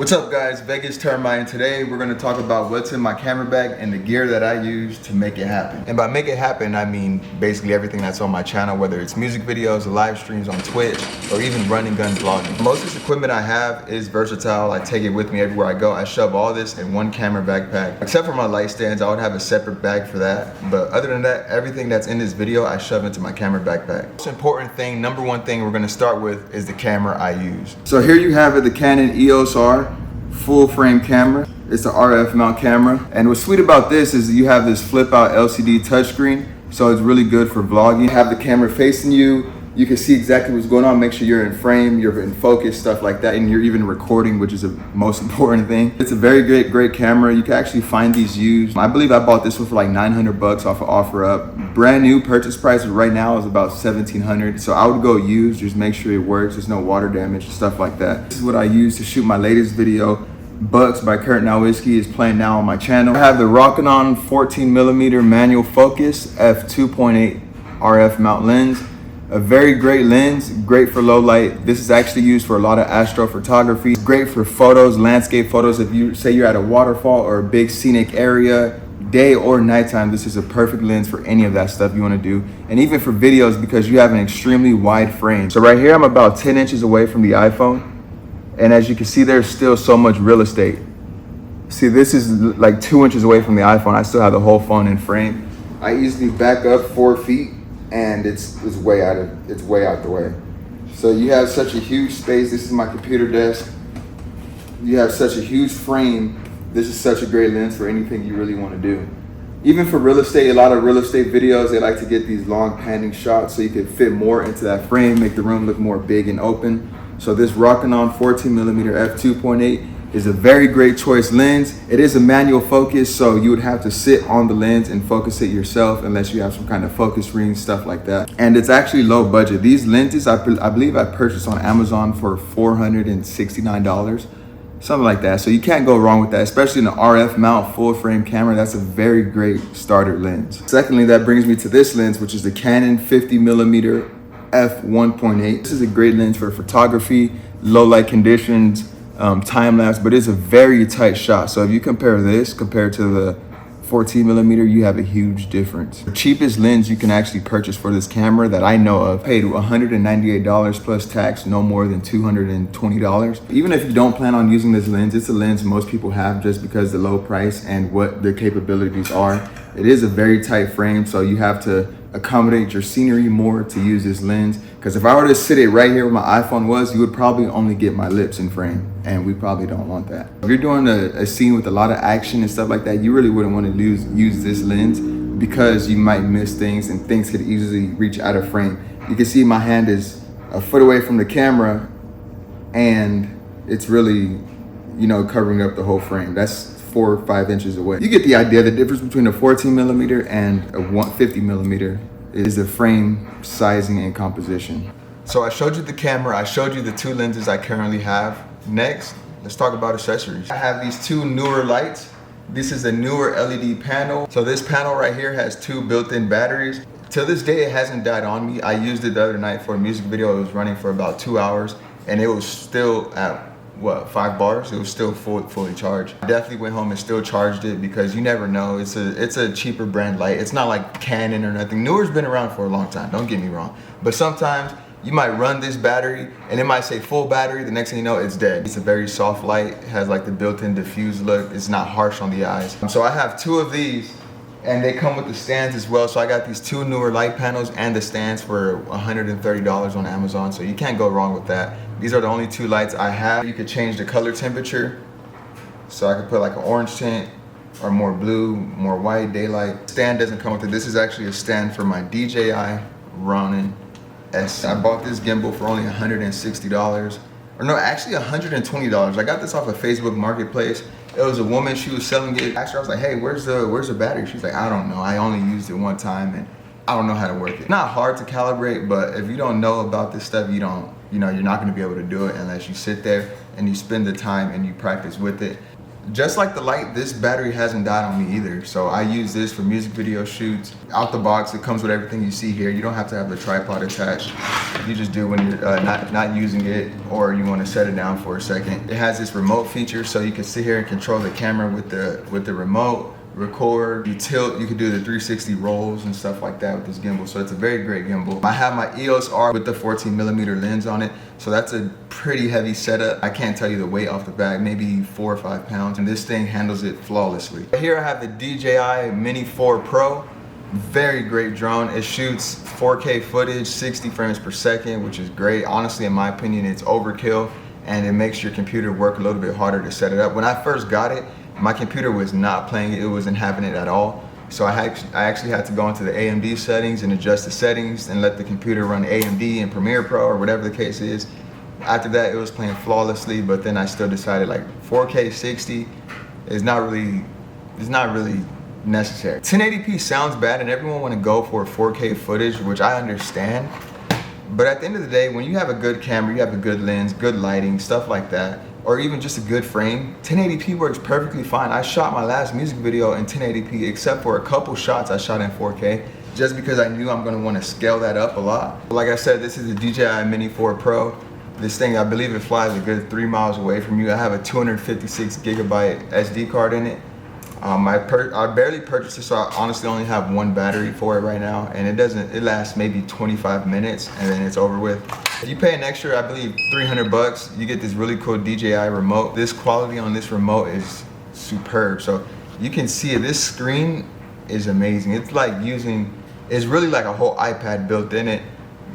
What's up guys, Vegas Termite, and today we're going to talk about what's in my camera bag and the gear that I use to make it happen. And by make it happen, I mean basically everything that's on my channel, whether it's music videos, live streams on Twitch, or even running gun vlogging. Most of this equipment I have is versatile. I take it with me everywhere I go. I shove all this in one camera backpack. Except for my light stands, I would have a separate bag for that. But other than that, everything that's in this video, I shove into my camera backpack. Most important thing, number one thing we're going to start with is the camera I use. So here you have it, the Canon EOS R. Full frame camera. It's an RF mount camera, and what's sweet about this is you have this flip out LCD touchscreen, so it's really good for vlogging. You have the camera facing you, you can see exactly what's going on, make sure you're in frame, you're in focus, stuff like that, and you're even recording, which is the most important thing. It's a very great camera. You can actually find these used. I believe I bought this one for like 900 bucks off of OfferUp. Brand new purchase price right now is about 1700, so I would go used, just make sure it works, there's no water damage, stuff like that. This is what I use to shoot my latest video. Bucks by Kurt Nowitzki is playing now on my channel. I have the Rokinon 14mm manual focus f2.8 RF mount lens. A very great lens, great for low light. This is actually used for a lot of astrophotography. It's great for photos, landscape photos. If you say you're at a waterfall or a big scenic area, day or nighttime, this is a perfect lens for any of that stuff you want to do. And even for videos, because you have an extremely wide frame. So right here, I'm about 10 inches away from the iPhone. And as you can see, there's still so much real estate. See, this is like 2 inches away from the iPhone. I still have the whole phone in frame. I easily back up 4 feet, and it's way out the way. So you have such a huge space. This is my computer desk. You have such a huge frame. This is such a great lens for anything you really want to do. Even for real estate, a lot of real estate videos, they like to get these long panning shots so you can fit more into that frame, make the room look more big and open. So this Rokinon 14mm f2.8 is a very great choice lens. It is a manual focus, so you would have to sit on the lens and focus it yourself unless you have some kind of focus ring, stuff like that. And it's actually low budget. These lenses, I believe I purchased on Amazon for $469, something like that. So you can't go wrong with that, especially in an RF mount full frame camera. That's a very great starter lens. Secondly, that brings me to this lens, which is the Canon 50mm f1.8. This is a great lens for photography, low light conditions, time lapse, but it's a very tight shot. So if you compare this compared to the 14mm, you have a huge difference. The cheapest lens you can actually purchase for this camera that I know of paid $198 plus tax, no more than $220. Even if you don't plan on using this lens, it's a lens most people have just because the low price and what the capabilities are. It is a very tight frame, so you have to accommodate your scenery more to use this lens. Because if I were to sit it right here where my iPhone was, you would probably only get my lips in frame, and we probably don't want that. If you're doing a scene with a lot of action and stuff like that, you really wouldn't want to use this lens because you might miss things and things could easily reach out of frame. You can see my hand is a foot away from the camera and it's really, you know, covering up the whole frame. That's 4 or 5 inches away. You get the idea. The difference between a 14mm and a 50mm is the frame sizing and composition. So I showed you the camera, I showed you the 2 lenses I currently have. Next, let's talk about accessories. I have these 2 newer lights. This is a newer LED panel. So this panel right here has 2 built-in batteries. To this day, it hasn't died on me. I used it the other night for a music video. It was running for about 2 hours and it was still at what, 5 bars? It was still fully charged. I definitely went home and still charged it because you never know. It's a cheaper brand light. It's not like Canon or nothing. Newer's been around for a long time, don't get me wrong. But sometimes you might run this battery and it might say full battery, the next thing you know, it's dead. It's a very soft light, it has like the built-in diffuse look. It's not harsh on the eyes. So I have 2 of these and they come with the stands as well. So I got these 2 newer light panels and the stands for $130 on Amazon. So you can't go wrong with that. These are the only 2 lights I have. You could change the color temperature. So I could put like an orange tint or more blue, more white, daylight. Stand doesn't come with it. This is actually a stand for my DJI Ronin S. I bought this gimbal for only $160. Or no, actually $120. I got this off of Facebook Marketplace. It was a woman, she was selling it. Actually, I was like, hey, where's the battery? She's like, I don't know. I only used it one time and I don't know how to work it. Not hard to calibrate, but if you don't know about this stuff, you're not gonna be able to do it unless you sit there and you spend the time and you practice with it. Just like the light, this battery hasn't died on me either. So I use this for music video shoots. Out the box, it comes with everything you see here. You don't have to have the tripod attached. You just do when you're not using it, or you want to set it down for a second. It has this remote feature, so you can sit here and control the camera with the remote, record, you tilt, you can do the 360 rolls and stuff like that with this gimbal. So it's a very great gimbal. I have my EOS R with the 14mm lens on it, so that's a pretty heavy setup. I can't tell you the weight off the bag, maybe 4 or 5 pounds, and this thing handles it flawlessly. Here I have the DJI Mini 4 Pro. Very great drone. It shoots 4K footage, 60 frames per second, which is great. Honestly, in my opinion, it's overkill, and it makes your computer work a little bit harder to set it up. When I first got it, my computer was not playing it, wasn't having it at all. So I actually had to go into the AMD settings and adjust the settings and let the computer run AMD and Premiere Pro or whatever the case is. After that, it was playing flawlessly, but then I still decided like 4K 60 is not really necessary. 1080p sounds bad and everyone want to go for 4K footage, which I understand. But at the end of the day, when you have a good camera, you have a good lens, good lighting, stuff like that, or even just a good frame, 1080p works perfectly fine. I shot my last music video in 1080p, except for a couple shots I shot in 4K, just because I knew I'm gonna wanna scale that up a lot. Like I said, this is the DJI Mini 4 Pro. This thing, I believe it flies a good 3 miles away from you. I have a 256 gigabyte SD card in it. I barely purchased it, so I honestly only have one battery for it right now, and it lasts maybe 25 minutes and then it's over with. If you pay an extra, I believe 300 bucks, you get this really cool DJI remote. This quality on this remote is superb. So you can see it, this screen is amazing. It's really like a whole iPad built in it.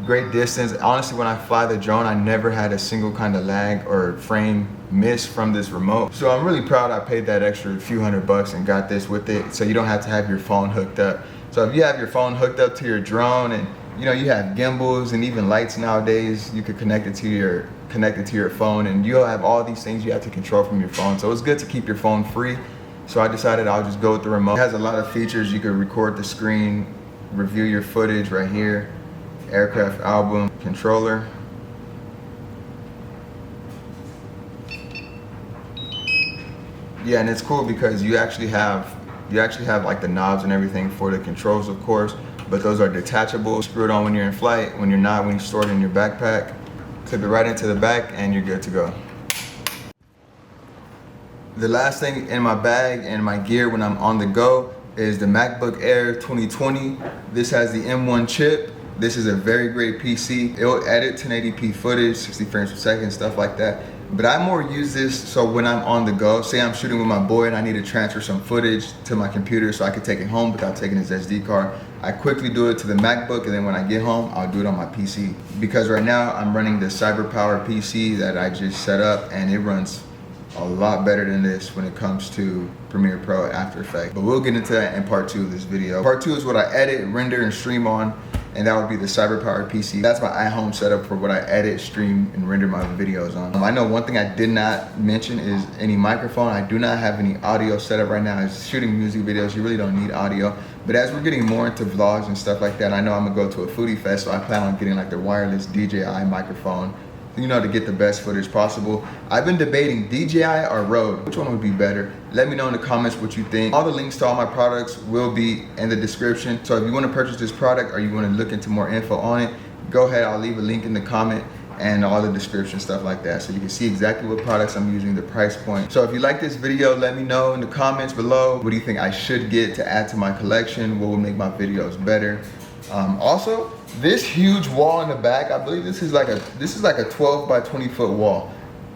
Great distance. Honestly, when I fly the drone, I never had a single kind of lag or frame miss from this remote. So I'm really proud I paid that extra few hundred bucks and got this with it, so you don't have to have your phone hooked up. So if you have your phone hooked up to your drone, and you have gimbals and even lights nowadays, you could connect it to your phone, and you'll have all these things you have to control from your phone. So it's good to keep your phone free. So I decided I'll just go with the remote. It has a lot of features. You can record the screen, review your footage right here. Aircraft album, controller. Yeah, and it's cool because you actually have like the knobs and everything for the controls, of course, but those are detachable. Screw it on when you're in flight. When you store it in your backpack, clip it right into the back and you're good to go. The last thing in my bag and my gear when I'm on the go is the MacBook Air 2020. This has the M1 chip. This is a very great PC. It'll edit 1080p footage, 60 frames per second, stuff like that. But I more use this so when I'm on the go, say I'm shooting with my boy and I need to transfer some footage to my computer so I can take it home without taking his SD card. I quickly do it to the MacBook, and then when I get home, I'll do it on my PC. Because right now I'm running the CyberPower PC that I just set up, and it runs a lot better than this when it comes to Premiere Pro and After Effects. But we'll get into that in part 2 of this video. Part 2 is what I edit, render, and stream on, and that would be the CyberPower PC. That's my at-home setup for what I edit, stream, and render my videos on. I know one thing I did not mention is any microphone. I do not have any audio setup right now. As shooting music videos, you really don't need audio. But as we're getting more into vlogs and stuff like that, I know I'm gonna go to a foodie fest, so I plan on getting like the wireless DJI microphone, to get the best footage possible. I've been debating DJI or Rode. Which one would be better? Let me know in the comments what you think. All the links to all my products will be in the description. So if you want to purchase this product or you want to look into more info on it, go ahead. I'll leave a link in the comment and all the description, stuff like that, so you can see exactly what products I'm using, the price point. So if you like this video, let me know in the comments below. What do you think I should get to add to my collection? What will make my videos better? Also, this huge wall in the back, I believe this is like a 12 by 20 foot wall.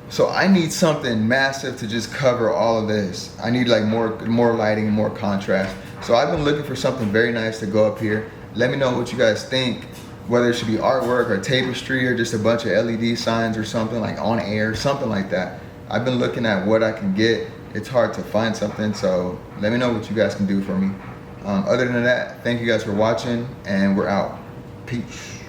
So I need something massive to just cover all of this. I need like more lighting, more contrast. So I've been looking for something very nice to go up here. Let me know what you guys think, whether it should be artwork or tapestry or just a bunch of LED signs or something like on air, something like that. I've been looking at what I can get. It's hard to find something, so let me know what you guys can do for me. Other than that, thank you guys for watching, and we're out. Peace.